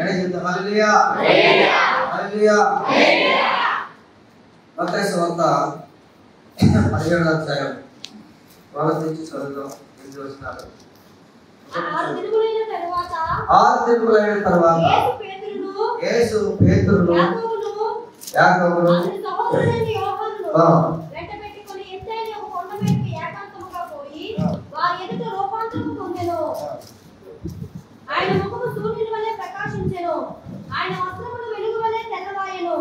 హల్లెలూయా హల్లెలూయా. మత్తయి సువార్త 17వ అధ్యాయం మొదటి నుంచి చదువుదాం. 8 వచనాలు. 6 దినములైన తరువాత యేసు పేతురును యాకోబును అతని సహోదరుడైన యోహానును వెంటబెట్టుకొని ఎత్తైన ఒక కొండ మీదకి ఏకాంతముగా పోయి వారి ఎదుట రూపాంతరము పొందెను. ఆయన ముఖము సూర్యుని వలె ప్రకాశించెను. ఆయన వస్త్రములు వెలుగు వలె తెల్లవాయెను.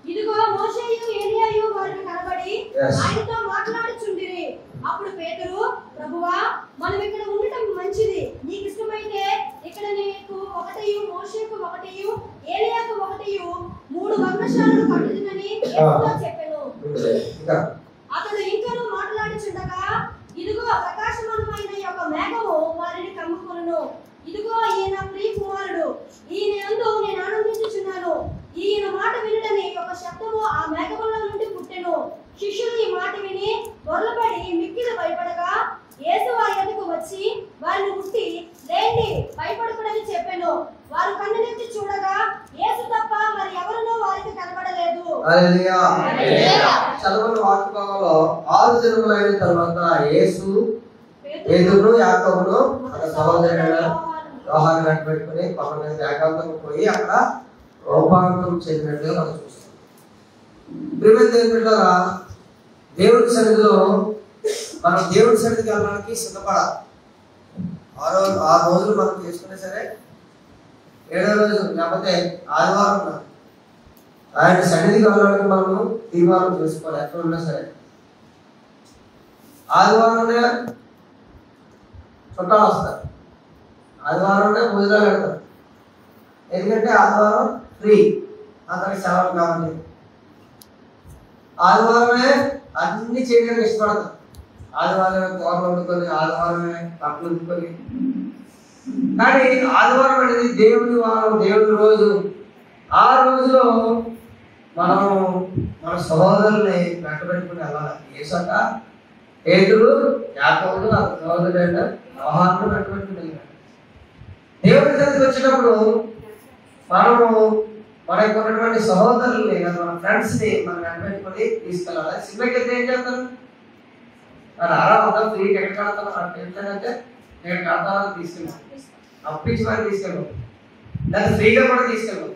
ఇదిగో మోషేయు ఏలీయాయు వారికి కనబడి ఆయనతో మాట్లాడుచుండిరి. అప్పుడు పేతురు, ప్రభువా, మనం ఇక్కడ ఉండటం మంచిది. నీకు ఇష్టమైతే ఇక్కడ నీకు ఒకటియు, మోషేకు ఒకటియు, ఏలీయాకు ఒకటియు 3 పర్ణశాలలు కట్టుదునని యేసుతో చెప్పెను. అతడు ఇంకనూ మాట్లాడుచుండగా ఇదిగో ప్రకాశమానమైన యొక్క మేఘము వారిని కమ్ముకొనును. ఇదిగో ఈయన ప్రియ కుమారుడు, ఈయన యందు నేను ఆనందించుచున్నాను. ఈయన మాట వినుటని ఒక శబ్దము ఆ మేఘముల నుండి పుట్టెను. శిష్యులు ఈ మాట విని బొర్లపడి మిక్కిలి భయపడగా యేసు వారి యొద్దకు వచ్చి వారిని ముట్టి, లేండి, భయపడకూడని చెప్పెను. వారు కన్నులెత్తి చూడగా యేసు తప్ప మరి ఎవరునూ వారికి కనబడలేదు. హల్లెలూయా హల్లెలూయా. చదవని వాక్య భాగంలో 6 దినములైన తరువాత యేసు పేతురును యాకోబును అతని సహోదరుడైన యోహాను వెంట పెట్టుకుని కొండ మీద ఏకాంతంగా పోయి అక్కడ రూపాంతరం చెందినట్టుగా మనం చూస్తాం. ప్రియమైన దేవుడా, దేవుడి సన్నిధిలో మనం దేవుడి సన్నిధికి వెళ్ళడానికి సిద్ధపడాలి. 6 రోజులు మనం చేసుకునే సరే 7వ రోజు లేకపోతే ఆదివారం ఆయన సన్నిధికి వెళ్ళడానికి మనము తీర్మానం చేసుకోవాలి. ఎక్కడ ఉన్నా సరే ఆదివారమే చుట్టాలు వస్తారు, ఆదివారమే భోజనాలు పెడతారు. ఎందుకంటే ఆదివారం ఫ్రీ, అందరికి సెలవు కాబట్టి ఆదివారమే అన్ని చేయడానికి ఇష్టపడతారు. ఆదివారమే కూరలు వండుకొని, ఆదివారమే పక్కలు వండుకొని. కానీ ఆదివారం అనేది దేవుని వారం, దేవుని రోజు. ఆ రోజులో మనం మన సహోదరుల్ని వెంటబెట్టుకుని వెళ్ళాలి. ఏసట పేతురు యాకోబును అతని సహోదరుడైన యోహానును వెంటబెట్టుకుని వెళ్ళాలి. దేవుడి సన్నిధికి వచ్చినప్పుడు మనము మన యొక్క ఉన్నటువంటి సహోదరుల్ని, మన ఫ్రెండ్స్ ని మనం వెంటబెట్టుకుని తీసుకెళ్ళాలి. సినిమాకి వెళ్తే ఏం చేస్తారు? మరి అలా ఫ్రీ టికెట్ కడతాను అంటే టికెట్ కడతామని తీసుకెళ్ళాం, అప్పించి మరి తీసుకెళ్ళాం, లేదా ఫ్రీగా కూడా తీసుకెళ్ళాం.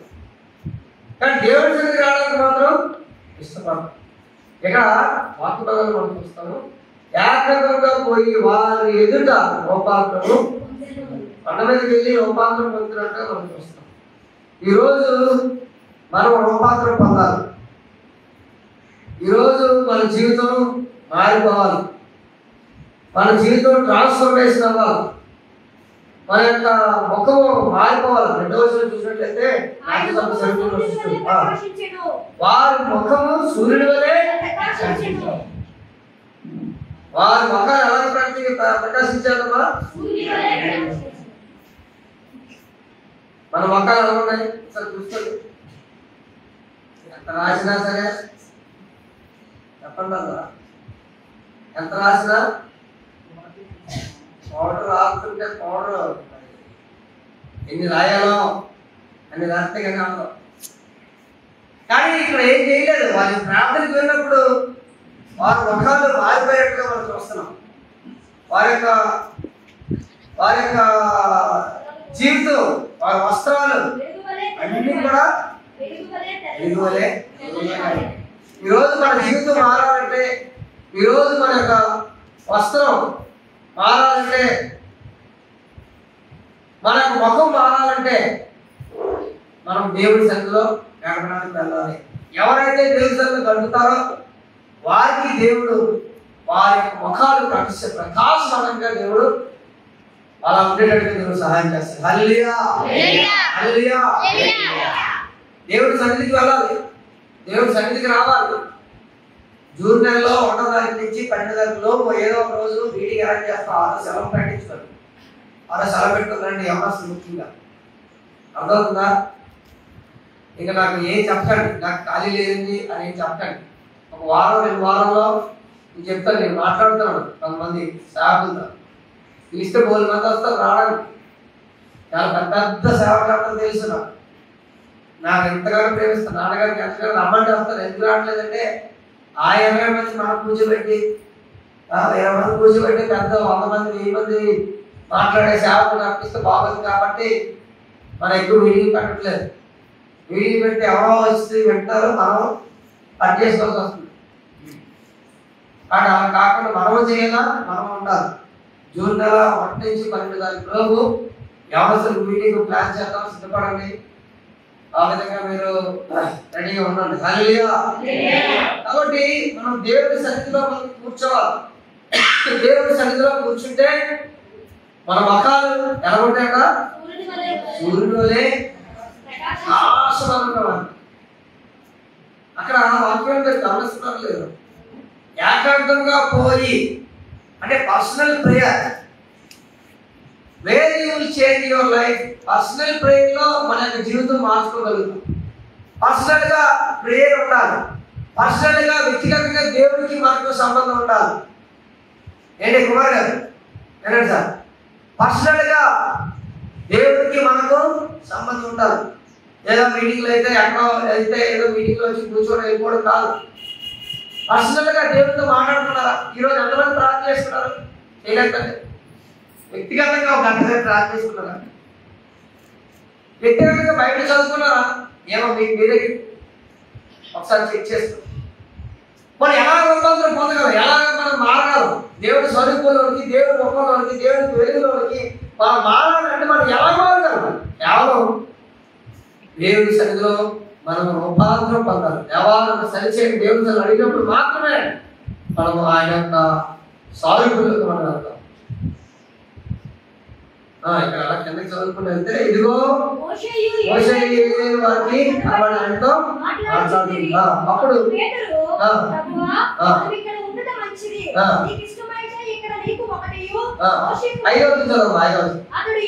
కానీ దేవుడి సన్నిధికి రావడానికి మాత్రం ఇష్టపడతాం. ఇక్కడ వాక్య భాగాలు మనం చూస్తాము. ఏకాంతంగా పోయి వారి ఎదుట రూపాంతరము, కొండ మీదకి వెళ్ళి రూపాంతరం పొందినట్టుగా మనం చూస్తాం. ఈరోజు మనం రూపాంతరం పొందాలి. ఈరోజు మన జీవితం మారిపోవాలి, మన జీవితం ట్రాన్స్ఫర్మేషన్ అవ్వాలి, మన యొక్క ముఖము మారిపోవాలి. 2వ వచనం చూసినట్లయితే వారి ముఖము సూర్యుడి వలె, వారి ముఖాలు ఎలా ప్రకాశించాలమ్మా? మన ముఖాలు ఎలా ఉన్నాయి ఒకసారి చూసుకోండి. ఎంత రాసినా సరే చెప్పండి అలా, ఎంత రాసినా పౌడర్ రాస్తుంటే పౌడర్ ఎన్ని రాయాలో అన్ని రాస్తే కానీ అందరం. కానీ ఇక్కడ ఏం చేయలేదు. వారి ప్రార్థనకు వెళ్ళినప్పుడు వారి ముఖాలు మారిపోయేట్టుగా మనం చూస్తున్నాం. వారి యొక్క జీవితం, వారి వస్త్రాలు అన్ని కూడా వెలుగువలే. ఈరోజు మన జీవితం మారాలంటే, ఈరోజు మన యొక్క వస్త్రం మారాలంటే, మన యొక్క ముఖం మారాలంటే మనం దేవుడి సన్నిధిలో గడపడానికి వెళ్ళాలి. ఎవరైతే దేవుడి సన్నిధిలో గడుపుతారో వారికి దేవుడు వారి యొక్క ముఖాలు ప్రకాశవంతంగా దేవుడు అలా ఉండేటట్టుగా దేవుడు సహాయం చేస్తాడు. హల్లెలూయా హల్లెలూయా. దేవుడి సన్నిధికి వెళ్ళాలి, దేవుడి సన్నిధికి రావాలి. జూన్ నెలలో 1వ తారీఖు నుంచి 12వ తారీఖు లోపు ఏదో ఒక రోజు మీటింగ్ అరేంజ్ చేస్తాం. 6 సెలవు ప్రకటించుకోండి. 6 సెలవు పెట్టుకోండి. ఎవరు ముఖ్యంగా అర్థమవుతుందా? ఇంకా నాకు ఏం చెప్పండి, నాకు ఖాళీ లేదండి అని ఏం చెప్పండి. ఒక వారం 2 వారాల్లో నేను చెప్తాను. నేను మాట్లాడుతున్నాను కొంతమంది సేవకులతో, పిలిస్తే 3 మంది వస్తారు రావడానికి. చాలా పెద్ద సేవకులందరూ తెలుసు నాకు ఎంతగానో ప్రేమిస్తాను. నాన్నగారికి ఎంతగానో రమ్మంటే వస్తాను. ఎందుకు రావట్లేదంటే ఆ 20 మంది మనం కూర్చోబెట్టి 20 మంది కూర్చోబెట్టి పెద్ద 100 మంది 1000 మంది మాట్లాడే సేవకులు అర్పిస్తే బాగుంది కాబట్టి మనం ఎక్కువ మీటింగ్ పెట్టట్లేదు. మీటింగ్ పెట్టి ఎవరో వచ్చి వింటారో మనం కట్ చేసుకోవాల్సి వస్తుంది. అలా కాకుండా మనము చేయాలా, మనం ఉండాలి. జూన్ నెల 1 నుంచి 12 తారీఖు లోపు వ్యవస్థలు మీటింగ్ ప్లాన్ చేద్దాం, సిద్ధపడండి. ఆ విధంగా మీరు రెడీగా ఉండండి. హల్లెలూయా. కాబట్టి మనం దేవుడి సన్నిధిలో మనం కూర్చోవాలి. దేవుడి సన్నిధిలో కూర్చుంటే మన ముఖాలు ఎలా ఉంటాయట? సూర్యుని వలె ప్రకాశవంతంగా. అక్కడ వాక్యం గమనిస్తున్నారు లేదు? ఏకాంతంగా పోయి అంటే personal prayer. Where you will change your life. Personal prayer లో మన యొక్క జీవితం మార్చుకోగలుగుతాం. పర్సనల్ గా ప్రేయర్ ఉండాలి. పర్సనల్ గా వ్యక్తిగతంగా దేవుడికి మనకు సంబంధం ఉండాలి. ఏంటి కుమార్ గారు ఏంటండి సార్? పర్సనల్ గా దేవుడికి మనకు సంబంధం ఉండాలి. ఏదో మీటింగ్లో అయితే ఎక్కడో అయితే ఏదో మీటింగ్లో వచ్చి కూర్చొని వెళ్ళిపోవడం కాదు. పర్సనల్ గా దేవుడితో మాట్లాడుతున్నారా? ఈరోజు ఎంతమంది ప్రార్థన చేసుకున్నారు? చేయలేదండి. వ్యక్తిగతంగా ఒక గంట సేపు ప్రార్థన చేసుకున్నారా? వ్యక్తిగతంగా బయట చదువుకున్నారా? ఏమో మీరే ఒకసారి చెక్ చేసుకోండి. మనం ఎలా రూపాంతరం పొందగలం, ఎలాగ మనం మారగలం? దేవుడి స్వరూపంలోనికి, దేవుడి ముఖంలోనికి, దేవుడి వెలుగులోనికి మనం మారాలంటే మనం ఎలా మారగలం? కేవలం దేవుడి సన్నిధిలో మనం రూపాంతరం పొందాలి. దేవాలను సరిచేయండి దేవుడి సన్నిధిలో అడిగినప్పుడు మాత్రమే మనము ఆయన యొక్క స్వరూపంలోకి మనం వెళ్తాం. ఇక్కడ అలా కిందకి చదువుకుని వెళ్తే ఇదిగో వారికి ఆయనతో మాట్లాడుతుందా. అప్పుడు 5వ చదువు. అతడు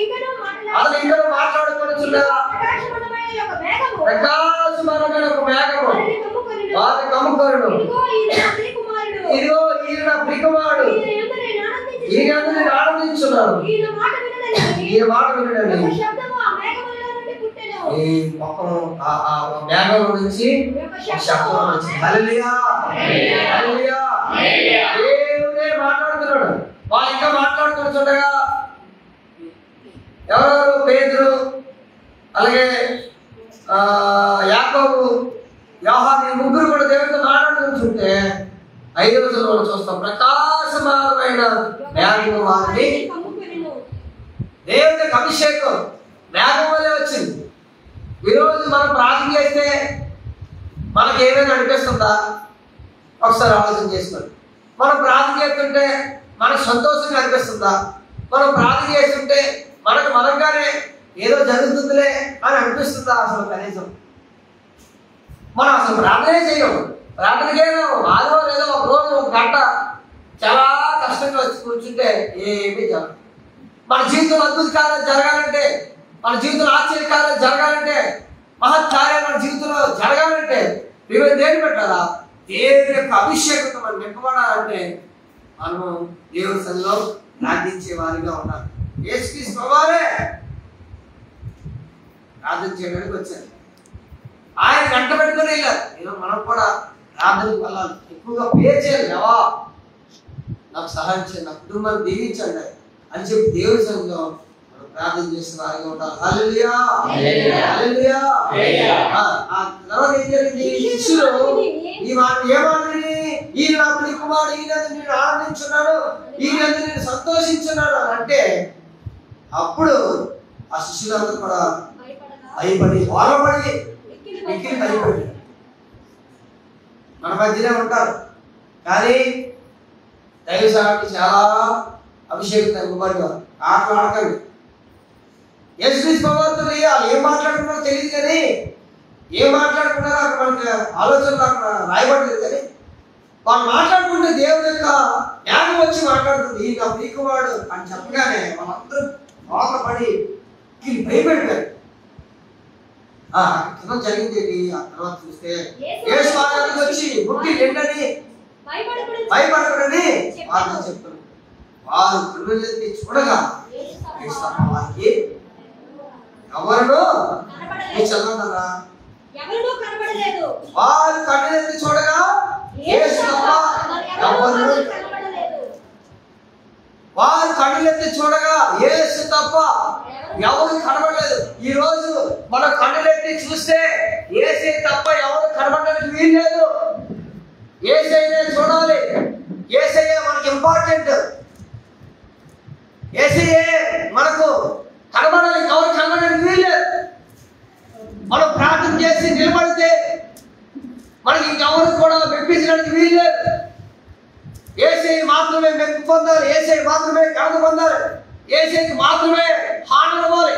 ఇంకా మాట్లాడుకుంటున్నాడు. ప్రకాశమానమైన ఒక మేఘము వారి కమ్ముకొనును. ఇదిగో ఈయన నా ప్రియకుమారుడు, ఈయన నేను ఆనందించున్నాను. ఈ మాట వినండి. ఈ మొక్కము ఆ మేఘం నుంచి శబ్దం వచ్చింది. హల్లెలూయా, హల్లెలూయా. దేవుడే మాట్లాడుతున్నాడు. వాళ్ళు ఇంకా మాట్లాడుతుండగా ఎవరెవరు? పేతురు, అలాగే యాకోబు, యోహాను, ముగ్గురు కూడా దేవుడితో మాట్లాడుతుంటే 5వ వచనంలో చూస్తాం. ప్రకాశమానమైన మేఘము వారిని. దేవుడి యొక్క అభిషేకం మేఘం వల్లే వచ్చింది. ఈరోజు మనం ప్రార్థన చేస్తే మనకి ఏమైనా అనిపిస్తుందా? ఒకసారి ఆలోచన చేసుకోండి. మనం ప్రార్థన చేస్తుంటే మనకు సంతోషంగా అనిపిస్తుందా? మనం ప్రార్థన చేస్తుంటే మనకు మనగానే ఏదో జరుగుతుందిలే అని అనిపిస్తుందా? అసలు కనీసం మనం అసలు ప్రార్థనే చేయం. ప్రార్థనకేమో ఆదివారం ఏదో ఒక రోజు ఒక గంట చాలా కష్టంగా వచ్చి కూర్చుంటే ఏమీ జరగదు. మన జీవితంలో అద్భుత కార్యాలు జరగాలంటే, మన జీవితంలో ఆశ్చర్యకార్యాలు జరగాలంటే, మహత్ కార్యాలు మన జీవితంలో జరగాలంటే మేము దేని పెట్టాలా? దేవుని యొక్క అభిషేకంతో మనం నింపబడాలంటే మనము దేవుని సన్నిధిలో ప్రార్థించే వారిగా ఉండాలి. యేసుక్రీస్తు వారే ప్రార్థన చేయడానికి వచ్చారు. ఆయన వెంట పెట్టుకుని వెళ్ళారు. నేను మనం కూడా ప్రార్థనకు వెళ్ళాలి. ఎక్కువగా ప్రే చేయాలి. దేవా నాకు సహాయం చేయండి, నా కుటుంబాన్ని దీవించండి అని చెప్పి దేవుని సన్నిధిలో మనం ప్రార్థన చేసిన వారిగా ఉండాలి. హల్లెలూయా, హల్లెలూయా. తర్వాత ఏం జరిగింది? శిష్యులు ఈ మాట ఏమని? ఈయన నా ప్రియకుమారుడు, ఈయన నేను ఆనందించున్నాడు, ఈయన నేను సంతోషించున్నాడు అని అంటే అప్పుడు ఆ శిష్యులందరూ కూడా భయపడి ఓలపడి ఎక్కి భయపడి మన మధ్యనే ఉంటారు. కానీ దైవ సేవకి చాలా అభిషేకం తగ్గుబడివారు. ఆటలాడకండి. యేసుక్రీస్తు భగవంతుడు వాళ్ళు ఏం మాట్లాడుకున్నారో తెలియదు, కానీ ఏం మాట్లాడుకున్నారో అక్కడ మనకి ఆలోచనలు అక్కడ రాయబడలేదు. కానీ వాళ్ళు మాట్లాడుకుంటే దేవుడి యొక్క జ్ఞానం వచ్చి మాట్లాడుతుంది. ఈ నా ప్రియకుమారుడు అని చెప్పగానే వాళ్ళందరూ ఓలపడి భయపెట్టారు. జరిగింది. ఆ తర్వాత చూస్తే యేసు వారికి వచ్చి ముట్టి ఎండని భయపడకూడని వాళ్ళు చెప్తున్నారు. వారు పిల్లలెత్తి చూడగా వారికి ఎవరును కనబడలేదు. చదవన్నారా? ఎవరునూ కనబడలేదు. వారు కన్నులెత్తి చూడగా యేసు తప్ప ఎవరునూ కనబడలేదు. వారు కన్నులెత్తి చూడగా యేసు తప్ప ఎవరు కనబడలేదు. ఈ రోజు మన కన్నులెత్తి చూస్తే యేసే తప్ప ఎవరు కనబడడానికి వీల్లేదు. యేసయ్యనే చూడాలి. యేసయ్యే మనకి ఇంపార్టెంట్. యేసయ్యే మనకు కనబడాలి. ఎవరు కనబడడానికి వీల్లేదు. మనం ప్రార్థన చేసి నిలబడితే మనకి ఇంకెవరు కూడా మెప్పించడానికి వీల్లేదు. యేసయ్య మాత్రమే మెప్పు పొందాలి. యేసయ్య మాత్రమే ఘనత పొందాలి. యేసయ్యకి మాత్రమే హాని ఇవ్వాలి.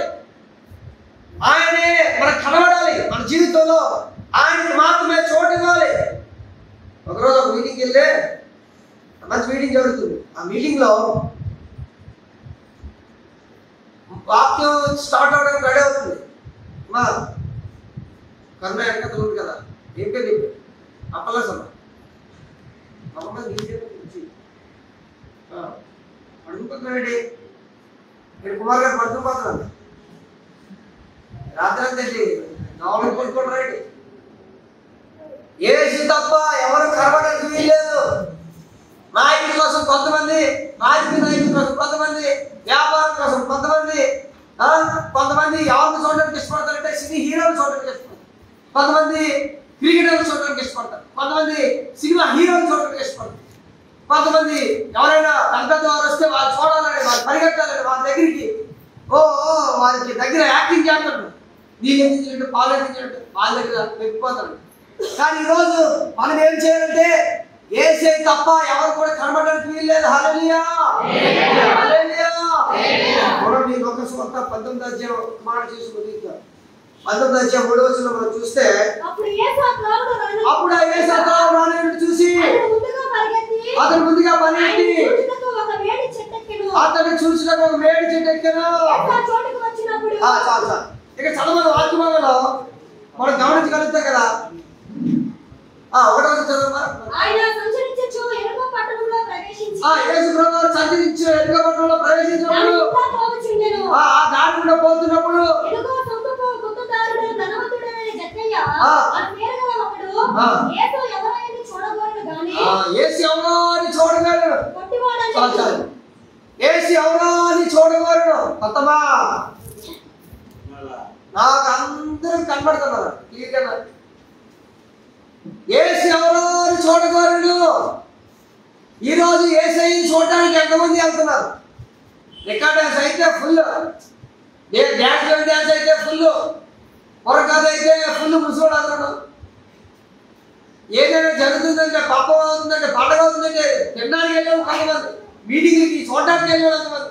ఆయనే మనకు కనబడాలి. మన జీవితంలో ఆయనకి మాత్రమే చోటు ఇవ్వాలి. ఒకరోజు ఒక మీటింగ్కి వెళ్తే మంచి మీటింగ్ జరుగుతుంది. ఆ మీటింగ్లో వాక్యం స్టార్ట్ అవడానికి రెడీ అవుతుంది. మా కరుణ వెంకటలు ఉంది కదా, ఏం పేరు నీ పేరు? అప్పలసమ్మ అమ్మ అడుగుతున్నాడండి. నేను కుమార్ గారు పడుతుపోతున్నాను. రాత్రి అంతేంటి నాలుగు పడుకుంటారండి. యేసు తప్ప ఎవరు కనబడడానికి వీల్లేదు. నాయకుల కోసం కొంతమంది, రాజకీయ నాయకుల కోసం కొంతమంది, వ్యాపారం కోసం కొంతమంది, కొంతమంది ఎవరిని చూడడానికి ఇష్టపడతారంటే సినీ హీరోలు చూడడానికి ఇష్టపడతారు. కొంతమంది క్రికెటర్లు చూడడానికి ఇష్టపడతారు. కొంతమంది సినిమా హీరోలు చూడడానికి ఇష్టపడతారు. కొంతమంది ఎవరైనా పెద్ద వారు వస్తే వాళ్ళు చూడాలని, వాళ్ళు పరిగెట్టాలని వాళ్ళ దగ్గరికి వారికి దగ్గర యాక్టింగ్ చేస్తాడు. నీళ్ళు ఎత్తించినట్టు, పాలు ఎత్తించినట్టు వాళ్ళ దగ్గర వెళ్ళిపోతాడు. కానీ ఈరోజు మనం ఏం చేయాలంటే యేసే తప్ప ఎవరు కూడా కనబడడానికి వీల్లేదు. హల్లెలూయా, హల్లెలూయా. మనం ఈ లోక సువార్త 19వ అధ్యాయం మాట చూసుకుని 19వ అధ్యాయం 3వ వచనంలో మనం చూస్తే అప్పుడు ఆ యేసు రానని చూసి అతను ముందుగా పరిగెత్తి అతను చూసినకు ఒక వేడి చెట్టు ఎక్కెను. చాలు ఇక చదవని వాక్యమాలలో మనం గమనించగలుగుతాం కదా. ఒకటో చదవమా. యేసు ప్రభువు సంచరించు ఎరుక పట్టణంలో ప్రవేశించినప్పుడు ఆ దారి గుండా పోతున్నప్పుడు యేసు ఎవరని చూడగలడు. కొత్తమా నాకు అందరూ కనబడుతున్నారు క్లియర్గా. యేసు ఎవరని చూడగలడు. ఈరోజు యేసయ్యని చూడటానికి ఎంతమంది వెళ్తున్నారు? రికార్డ్ డ్యాన్స్ అయితే ఫుల్, డ్యాన్స్ అయితే ఫుల్, పొరకాదు అయితే ఫుల్ ముసోడు అందరూ. ఏదైనా జరుగుతుందంటే పాపం అవుతుందంటే పండగ అవుతుందంటే తినడానికి వెళ్ళాము కొంతమంది, మీటింగ్లకి చూడటానికి వెళ్ళాము కొంతమంది.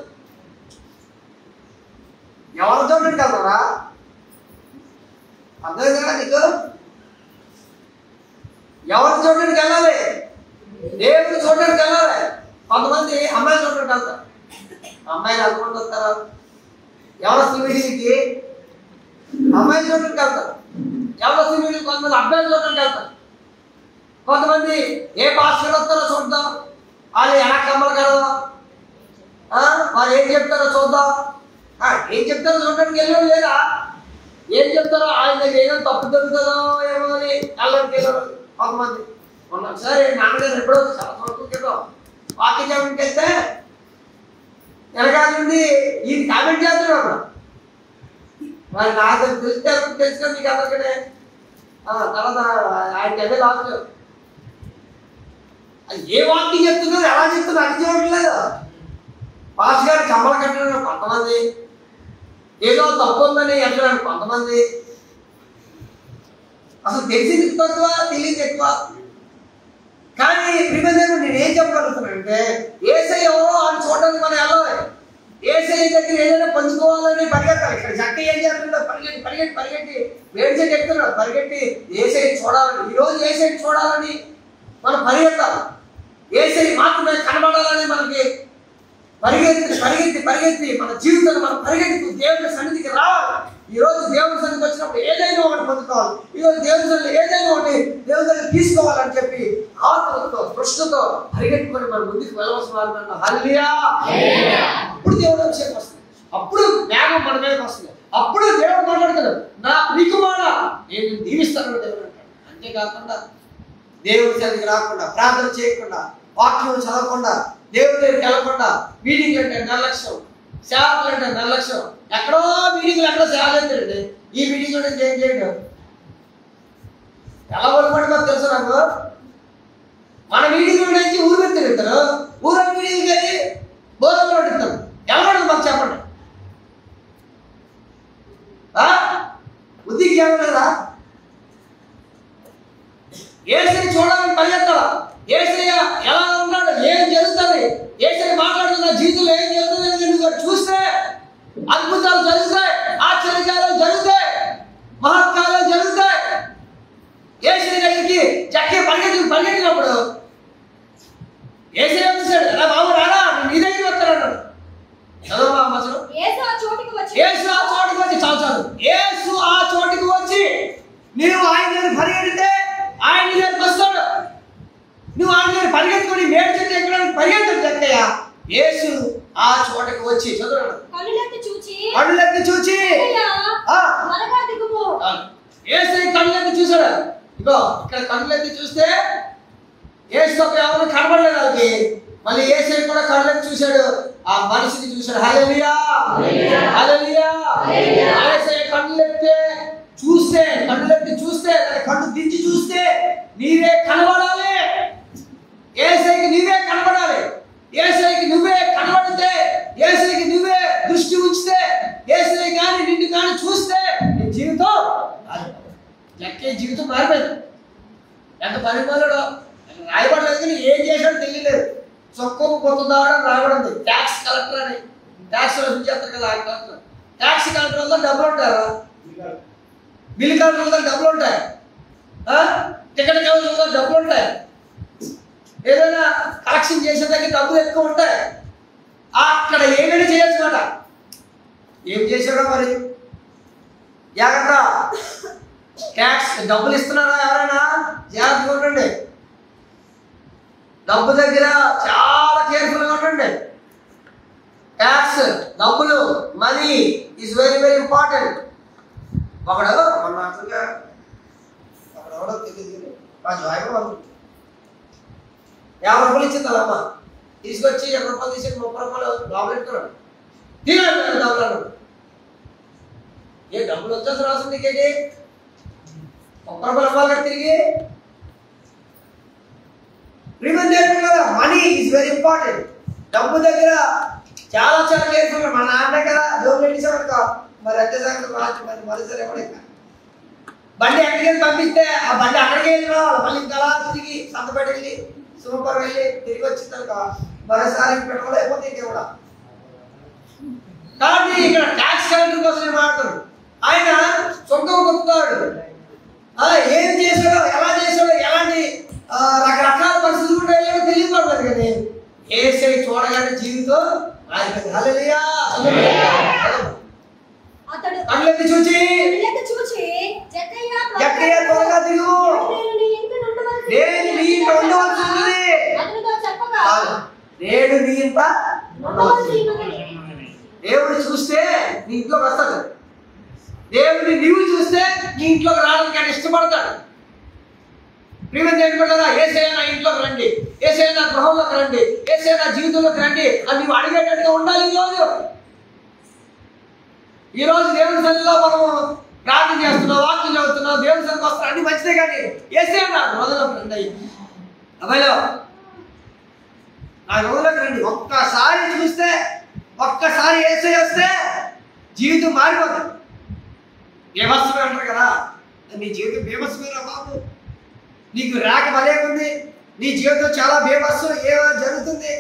ఎవరు చూడడానికి వెళ్తారా? అర్థం కదా నీకు? ఎవరు చూడడానికి వెళ్ళాలి? దేవుడు చూడడానికి వెళ్ళాలి. కొంతమంది అమ్మాయిలు చూడడానికి వెళ్తారు. అమ్మాయిలు అనుకుంటూ వస్తారా? ఎవరు మీటింగ్కి అమ్మాయిలు చూడడానికి వెళ్తారు. ఎవరు మీటింగ్ కొంతమంది అబ్బాయిలు చూడడానికి వెళ్తారు. కొంతమంది ఏ పాస్టర్ వస్తారో చూద్దాం, వాళ్ళు ఎలా కమ్మలు కదా, వాళ్ళు ఏం చెప్తారో చూద్దాం. ఏం చెప్తారో చూడడానికి వెళ్ళాడు లేదా? ఏం చెప్తారో ఆయన దగ్గర ఏదో తప్పు దొరుకుతుందో ఏమో అని వెళ్ళడానికి వెళ్ళారు కొంతమంది. మొన్న ఒకసారి నాన్నగారు ఎప్పుడో చాలా సంవత్సరం క్రితం వాక్య చెప్పడానికి వెళ్తే వెనకాల నుండి ఈయన కామెంట్ చేస్తున్నాడు. మరి నాకు తెలుసు మీకు అందరికనే. తర్వాత ఆయన అదే లాస్ట్ ఏ వాక్యం చెప్తున్నారు, ఎలా చెప్తున్నారు అది చూడట్లేదు. పాస్ గారు కమ్మలు కట్టడానికి కొంతమంది, ఏదో తప్పు ఉందని ఎక్కడానికి కొంతమంది. అసలు తెలిసింది తక్కువ, తెలియదు ఎక్కువ. కానీ ప్రిమదేవుడు నేను ఏం చెప్పగలుగుతున్నానంటే యేసయ్య ఎవరో అని చూడడానికి మనం వెళ్ళాలి. యేసయ్య దగ్గర ఏదైనా పంచుకోవాలని పరిగెత్తాలి. ఇక్కడ చక్క ఏం చేస్తుందో పరిగెట్టి పరిగెట్టి పరిగెట్టి వేడి చెట్టు ఎక్కుతున్నాడు, పరిగెట్టి యేసయ్య చూడాలని. ఈరోజు యేసయ్య చూడాలని మనం పరిగెత్తాలి. యేసయ్య మాత్రమే కనబడాలని మనకి పరిగెత్తి పరిగెత్తి పరిగెత్తి మన జీవితాన్ని మనం పరిగెత్తి దేవుని సన్నిధికి రావాలి. ఈరోజు దేవుని సన్నిధికి వచ్చినప్పుడు ఏదైనా ఒకటి పొందుకోవాలి. ఈరోజు దేవుని సన్నిధిలో ఏదైనా ఒకటి దేవుని దగ్గర తీసుకోవాలని చెప్పి ఆత్మతో దృష్టితో పరిగెత్తుకొని మన ముందుకు వెళ్ళవలసిన వాళ్ళు. హల్లెలూయా. అప్పుడు దేవుడు అభిషేకం వస్తుంది. అప్పుడు వేగం మన మీదకి వస్తుంది. అప్పుడు దేవుడు మాట్లాడతాడు, నా ప్రియకుమారా నేను దీవిస్తాను దేవుడు అంటాడు. అంతేకాకుండా దేవుడి సన్నిధికి రాకుండా, ప్రార్థన చేయకుండా, వాక్యం చదవకుండా, దేవుడి దగ్గరికి వెళ్ళకుండా, మీటింగ్ అంటే నిర్లక్ష్యం, సేవలు అంటే నిర్లక్ష్యం. ఎక్కడో మీటింగ్లు ఎక్కడో సేవ చేస్తాడండి. ఈ మీటింగ్ నుంచి ఏం చేయడం ఎలా పడిపోతుందో తెలుసు నాకు. మన మీటింగ్ నుంచి ఊరు మీద తిరుగుతారు, ఊరు మీటింగ్ వెళ్ళి బోధనలో తిరుగుతారు. ఎలా పడుతుంది మాకు చెప్పండి. బుద్ధికి ఏమలేదా? ఏసై చూడాలని పరిగెత్తాలా? ఏసయ్య ఎలా ఉన్నాడు, ఏం జరుగుతుంది, ఏసై మాట్లాడుతున్న జీవితంలో ఏం జరుగుతుంది నువ్వు చూస్తే అద్భుతాలు జరుగుతాయి, ఆశ్చర్యకాలు జరుగుతాయి, మహత్కాలు జరుగుతాయి. ఏసై దగ్గరికి చక్కే పరిగెట్టినప్పుడు ఏసై చూశాడు, అలా బాబు రాడా నీ దగ్గరికి వస్తాడు. యేసు ఆ చోటికి వచ్చి చాలు యేసు ఆ చోటికి వచ్చి నీవు ఆయన దగ్గర పరిగెడితే ఆయన దగ్గరికి వస్తాడు. నువ్వు ఆయన దగ్గర పరిగెత్తుకొని మేడు చెట్టు ఎక్కడానికి పరిగెత్తు చెక్కయ్యా. యేసు ఆ చోటకి వచ్చి చదువు కళ్ళెత్తి చూచి ఏసై కళ్ళెత్తి చూశాడు. ఇగో ఇక్కడ కళ్ళెత్తి చూస్తే యేసు ఎవరు కనబడలేదు వాళ్ళకి. మళ్ళీ ఏసై కూడా కళ్ళెత్తి చూశాడు, ఆ మనిషిని చూశాడు. హల్లెలూయా హల్లెలూయా. ఏసై కళ్ళెత్తి చూస్తే కళ్ళు దించి చూస్తే నీవే కనబడాలి. ఏసైకి నీవే కనబడాలి. ఏసైకి నువ్వే కనబడితే, ఏసైకి నువ్వే దృష్టి ఉంచితే, ఏసై కానీ నిన్ను కానీ చూస్తే నీ జీవితం లెక్కే జీవితం మారిపోయింది. ఎంత పరిమాణంలో రాయబడలేదు కానీ ఏం చేశాడో తెలియలేదు. చొక్కకు పొందుతాడని రాయబడింది. ట్యాక్స్ కలెక్టర్ అని, ట్యాక్స్ చేస్తారు కదా ఆయన కలెక్టర్. ట్యాక్స్ కలెక్టర్ వల్ల డబ్బులు ఉంటారా? బిల్ కలెక్టర్ వల్ల డబ్బులు ఉంటాయి, టికెట్ కలెక్టర్ వల్ల డబ్బులు ఉంటాయి, ఏదైనా కలెక్షన్ చేసే దగ్గర డబ్బులు ఎక్కువ ఉంటాయి. అక్కడ ఏమైనా చేయొచ్చు మాట. ఏం చేశాడో మరి జాగ్రత్త. ట్యాక్స్ డబ్బులు ఇస్తున్నారా ఎవరైనా? జాగ్రత్తగా ఉండండి. డబ్బు దగ్గర చాలా కేర్ఫుల్గా ఉండండి. ట్యాక్స్, డబ్బులు, money is very very important. ఒకడు మన అట్లుగా అక్కడ ఎవడో తెలియదు, జాయిన్ 50 రూపాయలు ఇచ్చింది అమ్మ, తీసుకొచ్చి 20 రూపాయలు తీసి 30 రూపాయలు లోపల పెట్టుకున్నాడు. తిన్నాడు డబ్బులు. ఏ డబ్బులు వచ్చేసి రాసు నీకేంటి? 30 రూపాయలు ఇవ్వాలి కదా తిరిగి. రిమెంబర్ కదా, మనీ ఈజ్ వెరీ ఇంపార్టెంట్. డబ్బు దగ్గర చాలా చాలా కేర్ఫుల్. మా నాన్న కదా డబ్బులు పెట్టేసామనుకో, మరి అంతే సంగతి మరి మరోసారి ఎవడ బండి ఎక్కడికి పంపిస్తే ఆ బండి అక్కడికి వెళ్ళినా మళ్ళీ ఇంకా తిరిగి సంతపేట వెళ్ళి సూపర్ వెళ్ళి తిరిగి వచ్చిందనుకో మరోసారి పెట్రోల్ అయిపోతే ఇంకెవడా. కాబట్టి ఇక్కడ ట్యాక్స్ కలెక్టర్ కోసం మాట్లాడు. ఆయన సొంతం కొట్టుతాడు, ఏం చేశాడో ఎలా చేశాడో ఎలాంటి రకరకాల పరిస్థితులు ఉంటాయో తెలియకూడదు. కానీ ఏసై చూడగానే జీవితం హల్లెలూయా. కళ్ళెత్తి చూచి జక్కయ్య త్వరగా దిగు, నేను నీ ఇంట ఉండవలసి ఉన్నది. నేడు నీ ఇంట దేవుడు చూస్తే నీ ఇంట్లోకి వస్తాడు. దేవుడిని నీవు చూస్తే నీ ఇంట్లోకి రావడానికి ఆయన ఇష్టపడతాడు. ప్రియమైన దేవుడా, యేసయ్య నా ఇంట్లోకి రండి, యేసయ్య నా గృహంలోకి రండి, యేసయ్య నా జీవితంలోకి రండి అని నువ్వు అడిగేటట్టుగా ఉండాలి. ఈరోజు దేవుని సన్నిధిలో మనము ప్రార్థన చేస్తున్నాం, వాక్యం చదువుతున్నాం, దేవుని సన్నిధికి వస్తున్నాం, అన్ని మంచిదే. కానీ యేసయ్య నా గృహంలోకి రండి అబ్బాయిలో, నా గృహంలోకి రండి. ఒక్కసారి చూస్తే, ఒక్కసారి యేసయ్య వస్తే జీవితం మారిపోతుంది. బేభత్సమే అంటారు కదా, నీ జీవితం బేభత్సమేనా బాబు? నీకు రాక భలే ఉంది, నీ జీవితం చాలా బేభత్సం ఏమైనా జరుగుతుంది.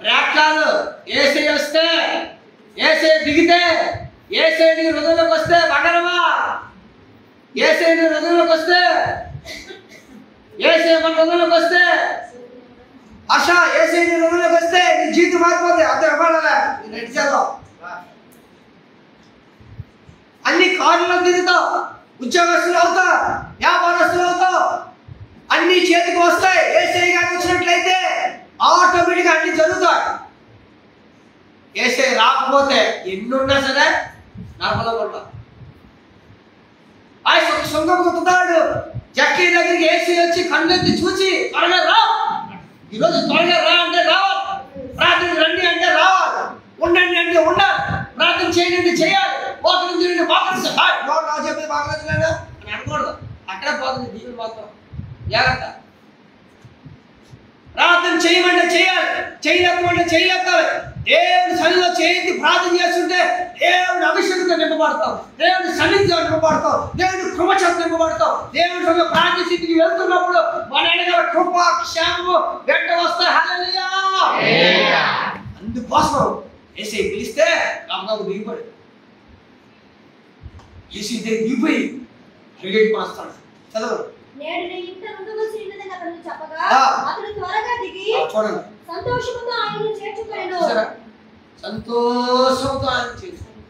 రాక్ కాదు, యేసయ్య వస్తే, యేసయ్య దిగితే, యేసయ్య నీ హృదయంలోకి వస్తే బంగారమా, యేసయ్య నీ హృదయంలోకి వస్తే, యేసయ్య మన హృదయంలోకి వస్తే ఆశ, యేసయ్య నీ హృదయంలోకి వస్తే నీ జీవితం మారిపోతుంది. అంతే అవ్వాలా? నీ నడిచాలో అన్ని కార్లలో తిరుగుతావు, ఉద్యోగస్తులు అవుతావు, వ్యాపారస్తులు అవుతావు, అన్ని చేతికి వస్తాయి. యేసయ్య గారికి వచ్చినట్లయితే ఆటోమేటిక్గా అన్ని జరుగుతాయి. ఏసై రాకపోతే ఎన్నున్నా సరే నరకలో పడతాం. ఆయన సొంగముతున్నాడు. జక్కీ దగ్గరికి ఏసీ వచ్చి కళ్ళెత్తి చూసి త్వరగా రా, ఈరోజు త్వరగా రా అంటే రావాలి, ప్రార్థన రండి అంటే రావాలి, ఉండండి అంటే ఉండాలి, ప్రార్థన చేయండి చేయాలి, మోకరించి చెప్పేది మోకరించలేదా అని అనకూడదు. అక్కడే పోతుంది దీవులు మాత్రం. జాగ్రత్త. ప్రార్థన చేయమంటే చేయాలి, చేయలేకపోతే చేయలేపాలి. దేవుడి సన్నిధిలో చేయించి ప్రార్థన చేస్తుంటే దేవుడి అభిషేకంతో నింపబడతాం, దేవుడి సన్నిధితో నింపబడతాం, దేవుడి కృపచేత నింపబడతాం. దేవుడి సన్నిధిలో ప్రార్థన స్థితికి వెళ్తున్నప్పుడు మన ఎడగల కృప క్షేమము వెంట వస్తాయి. హల్లెలూయా. అందుకోసం యేసయ్య పిలిస్తే రామగారు దిగిపోయి యేసయ్య దగ్గర దిగిపోయి పరిగెట్టుకొని వస్తాడు. చదవండి. నేడు నీ ఇంట ఉండవలసి ఉన్నదని అతను చెప్పగా అతడు త్వరగా దిగి చూడండి, సంతోషంతో ఆయనను చేర్చుకొనెను. సంతోషంతో ఆయన చేర్చుకున్నాడు.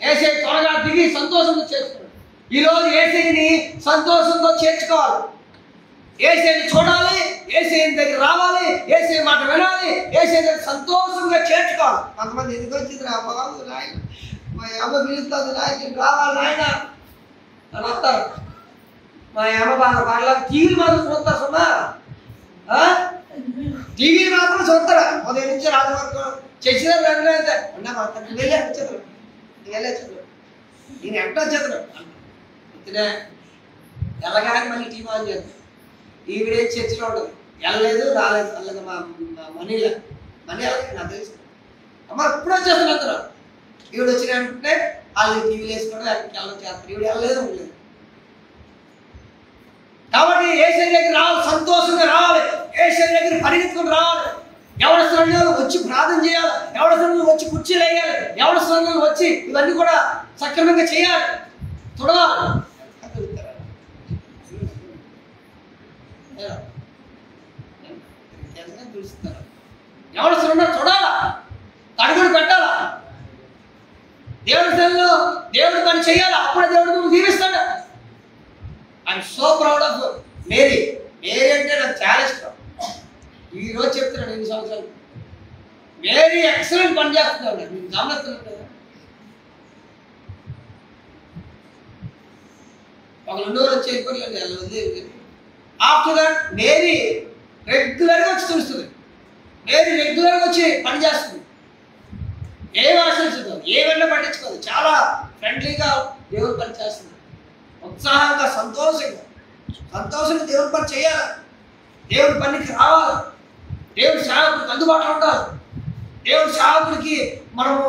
యేసయ్య త్వరగా దిగి సంతోషంతో చేర్చుకున్నాడు. ఈరోజు యేసయ్యని సంతోషంతో చేర్చుకోవాలి. యేసయ్యని చూడాలి, యేసయ్య దగ్గర రావాలి, యేసయ్య మాట వినాలి, యేసయ్య దగ్గర సంతోషంగా చేర్చుకోవాలి. కొంతమంది ఎందుకు వచ్చింది రా బాబు నాయన, మా అమ్మ పిలుస్తుంది నాయన రావాలి నాయన అని వస్తారు. మా అమ్మ బాగా టీవీలు మాత్రం చూస్తారు సుమా, టీవీలు మాత్రం చూస్తారా ఉదయం నుంచి రాత్రి వరకు చేసిన వెళ్ళే వచ్చేది నేను ఎక్కడ వచ్చేది ఇతనే ఎలాగానే మళ్ళీ టీవీ ఆన్ చేస్తాను. ఈవిడే చర్చిలో ఉంటుంది, వెళ్ళలేదు రాలేదు, అలాగే మా మనీలో మనీ అలాగే నాకు తెలుసు. అమ్మ ఎప్పుడు వచ్చేస్తాను అందరూ. ఈవిడ వచ్చిన వెంటనే వాళ్ళు టీవీలు వేసుకోవడం ఎక్కడికి వెళ్ళడం చేస్తారు. ఈవిడ వెళ్ళలేదు ఉండలేదు. కాబట్టి యేసయ్య దగ్గర రావాలి, సంతోషంగా రావాలి, యేసయ్య దగ్గర పరిగెత్తుకుని రావాలి. ఎవరి స్థలంలో వచ్చి ప్రార్థన చేయాలి, ఎవరి స్థలంలో వచ్చి కుర్చీలు వేయాలి, ఎవరి స్థలంలో వచ్చి ఇవన్నీ కూడా సక్రమంగా చేయాలి, చూడాలి. ఎవరి స్థలంలో చూడాలా, అడుగుడు పెట్టాలా, దేవుడి స్థలంలో దేవుడి పని చేయాలా, అప్పుడే దేవుడు నువ్వు దీవిస్తాడు. I'm so proud of Mary. Mary అంటే నాకు చాలా ఇష్టం. ఈరోజు చెప్తున్నాను 8 సంవత్సరాలు మేరీ ఎక్సలెంట్ పని చేస్తున్నాడు. నేను గమనిస్తున్నాను కదా. ఒక 2 రోజులు వచ్చి వెళ్ళిపోలేదు. ఆఫ్టర్ దట్ మేరీ రెగ్యులర్గా వచ్చి చూస్తుంది. మేరీ రెగ్యులర్గా వచ్చి పని చేస్తుంది. ఏం ఆశించదు, ఏమన్నా పట్టించుకోదు, చాలా ఫ్రెండ్లీగా దేవుడు పని చేస్తుంది. ఉత్సాహంగా సంతోషంగా దేవుడి పని చేయాలి, దేవుడి పనికి రావాలి, దేవుడి సేవకుడికి అందుబాటులో ఉండాలి, దేవుడి సేవకుడికి మనము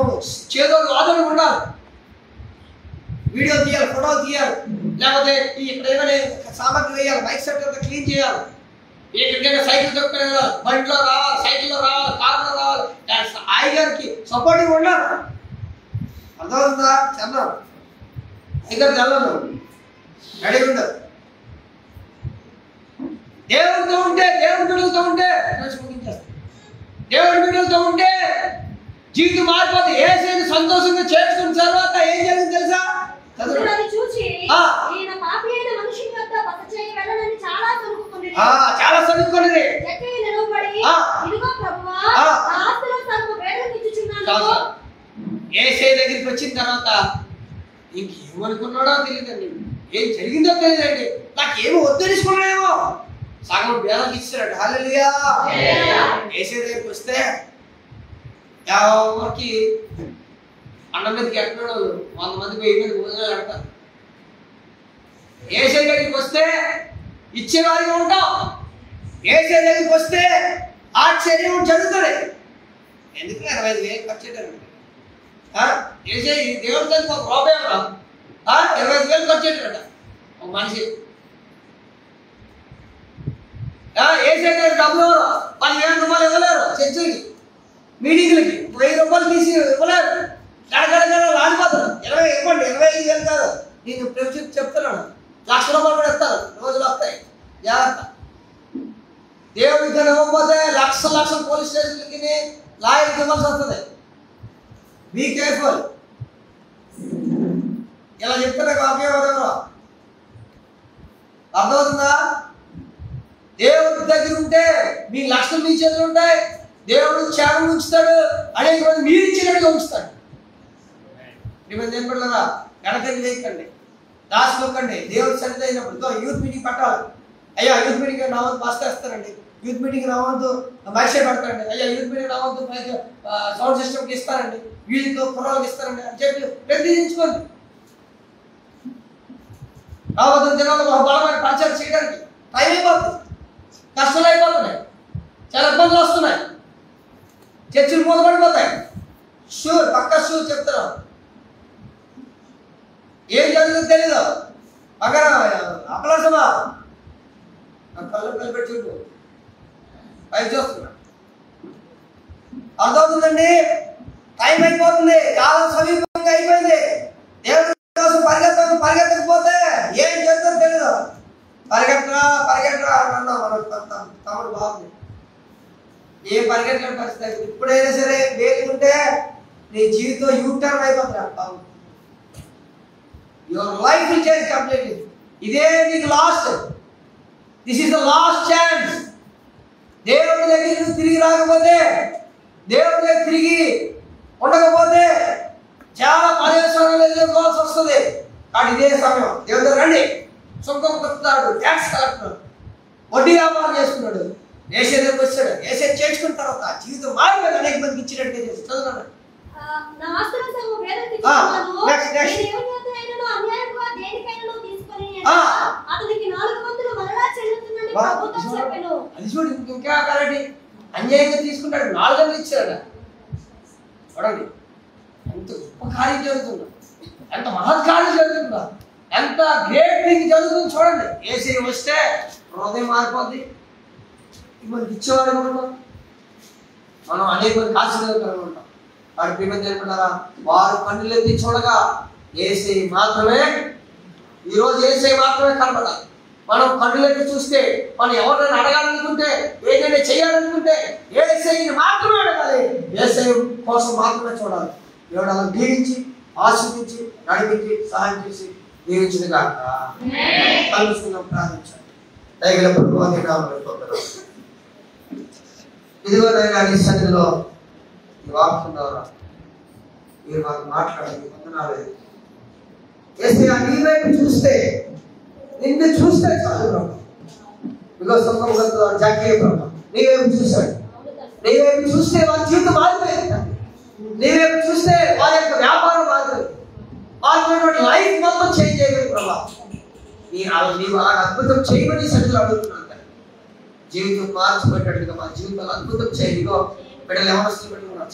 చేదోడు ఆదరణ ఉండాలి. వీడియో తీయాలి, ఫోటో తీయాలి, లేకపోతే ఇక్కడ ఏమైనా సామాగ్రి వేయాలి, మైక్ సెట్ అంతా క్లీన్ చేయాలి, ఎక్కడికైనా సైకిల్ దొక్కునే బండిలో రావాలి, సైకిల్లో రావాలి, కారులో రావాలి. అయ్యగారికి సపోర్టింగ్ ఉండాలి. అర్థమవుతుందా? చంద్రం అయ్యగారికి వెళ్ళను రెడీ ఉండదు. దేవుడితో ఉంటే, దేవుడి బిడ్డలతో ఉంటే దేవుడి బిడ్డలతో ఉంటే జీవితం మారిపోతే యేసయ్యని సంతోషంగా చేర్చుకున్న తర్వాత ఏం జరిగింది తెలుసా? చాలా సరుకున్నది. యేసయ్య దగ్గరికి వచ్చిన తర్వాత ఇంకేమనుకున్నాడో తెలియదండి, ఏం జరిగిందో తెలియదండి. నాకేమో వద్దనుకున్నాడేమో, సగం బేదకి ఇచ్చాడు. హల్లెలూయా. యేసయ్య దగ్గరికి వస్తే ఎవరికి అన్నం మీదకి ఎక్కడో 100 మంది 1000 మంది భోజనాలు పెడతారు. యేసయ్య దగ్గరికి వస్తే ఇచ్చేవారిగా ఉంటాం. యేసయ్య దగ్గరికి వస్తే ఆశ్చర్యం జరుగుతుంది. ఎందుకు 25,000 ఖర్చు పెట్టారండి. యేసయ్య దేవుడి దగ్గర ఒక రూపాయి 25,000 ఖర్చు పెట్టారట ఒక మనిషి. యేసయ్య దగ్గర డబ్బులు 10,000 రూపాయలు ఇవ్వలేరు. చర్చికి మీటింగ్లకి 1000 రూపాయలు తీసి ఇవ్వలేరు. గడగడ ఆడిపోతారు. 20 ఇవ్వండి, 25,000 కాదు. నేను ప్రతి చెప్తున్నాను, 1,00,000 రూపాయలు కూడా ఇస్తారు, రోజులు వస్తాయి. జాగ్రత్త. దేవుడికి ఇవ్వకపోతే లక్షల పోలీస్ స్టేషన్లకి లాయర్కి ఇవ్వాల్సి వస్తుంది. Be careful. ఇలా చెప్తున్నా ఉపయోగం అర్థమవుతుందా? దేవుడి దగ్గర ఉంటే మీ లక్షలు మీ చేతులు ఉంటాయి, దేవుడు క్షేమం ఉంచుతాడు, అనేక మంది మీరు ఇచ్చినట్టుగా ఉంచుతాడు. మీరు ఏం పడలేదా? గడకని లేకండి, దాచుకోకండి. దేవుడు సరిత అయినప్పుడు యూత్ మీటింగ్ పెట్టాలి. అయ్యా యూత్ మీటింగ్ నా వంతు బస్ చేస్తారండి, యూత్ మీటింగ్ నా వంతు మైసే పెడతారండి, అయ్యా యూత్ మీటింగ్ నా వంతు సౌండ్ సిస్టమ్కి ఇస్తారండి, మ్యూజిక్ కుర్రాలకు ఇస్తారండి అని చెప్పి ప్రతిదించుకోండి. రాబోతున్న దినాల్లో ఒక బలమైన ప్రచారం చేయడానికి టైం అయిపోతుంది, కష్టాలు అయిపోతున్నాయి, చాలా ఇబ్బందులు వస్తున్నాయి, చర్చలు మూతపడిపోతాయి. షూర్, పక్క షూర్ చెప్తున్నాం. ఏం జరుగుతుందో తెలీదు. అక్కడ అపలాసమా కళ్ళు కలిపెట్టి చూడు, పైకి చూస్తున్నా. అర్థమవుతుందండి? టైం అయిపోతుంది, కాలం సమీపంగా అయిపోయింది. దేవుడి కోసం పరిగెత్తకపోతే ఏం చేస్తుందో తెలీదు. పరిగెట్టరా అంటున్నాం మనం. తమ్ముడు బాగుంది, ఏం పరిగెట్టలేని పరిస్థితి. ఇప్పుడైనా సరే వేలుకుంటే నీ జీవితం యూటర్న్ అయిపోతుంది. బాగుంది, your life will change completely. ఇదే నీకు last, this is the last chance. దేవుడి దగ్గర తిరిగి రాకపోతే, దేవుడి దగ్గర తిరిగి ఉండకపోతే చాలా పర్యవసానాలు ఎదుర్కోవాల్సి వస్తుంది. కానీ ఇదే సమయం దేవుడి దగ్గర రండి. సుంకం కలుపుతాడు, ట్యాక్స్ కలెక్టర్, వడ్డీ వ్యాపారం చేసుకున్నాడు, ఏసే దగ్గరకు వచ్చాడు. ఏసే చేర్చుకున్న తర్వాత జీవితం మారిపోయింది. అనేక మందికి ఇచ్చినట్టుగా చేసి చదువున్నాడు. అది చూడు, ఇంకా కాదండి, అన్యాయంగా తీసుకుంటాడు. 4 గంటలు ఇచ్చాడు. చూడండి ఎంత గొప్ప కార్యం జరుగుతుందో, ఎంత మహత్కార్యం జరుగుతుందో, ఎంత గ్రేట్ థింగ్ జరుగుతుంది చూడండి. ఏసీ వస్తే హృదయం మారిపోద్ది. మనకి ఇచ్చేవాడు ఉంటాం, మనం అనేక మంది ఆశీర్వాదకరంగా ఉంటాం. వాడి ప్రేమ తెలుపుతారా? వారు కన్నులెత్తి చూడగా ఏసీ మాత్రమే, ఈరోజు ఏసీ మాత్రమే కనపడాలి. మనం కన్నులెత్తి చూస్తే, మనం ఎవరైనా అడగాలనుకుంటే, ఏదైనా చేయాలనుకుంటే ఏసైని మాత్రమే అడగాలి, ఏసై కోసం మాత్రమే చూడాలి. దేవుడు అలా దీవించి ఆశీర్వించి నడిపించి సహాయం చేసి దీవించుగా కలుసుకుందాం, ప్రార్థించాలి. దయగల ప్రభువానికి నామములో ఇదిగో నైనా నీ సన్నిధిలో ఈ వాక్యం ద్వారా మీరు మాకు మాట్లాడాలి. వందనాలు. ఏసయ్యా నీ వైపు చూస్తే, నిన్ను చూస్తే చాలు ప్రభు. బికాస్ జాకీ ప్రభు నీ వైపు చూశాడు. నీ వైపు చూస్తే వారి జీవితం మారిపోయింది. నీ వైపు చూస్తే వారి యొక్క వ్యాపారం మారిపోయింది. వారి లైఫ్ మొత్తం చేంజ్ అయిపోయింది ప్రభా. నీవు అలా అద్భుతం చేయమని సన్నిధిలో అడుగుతున్నాను. జీవితం మార్చిపెట్టాడుగా మా జీవితాలు అద్భుతం చేయడిగో బిడ్డలు ఎవరు పెట్టుకున్నారు.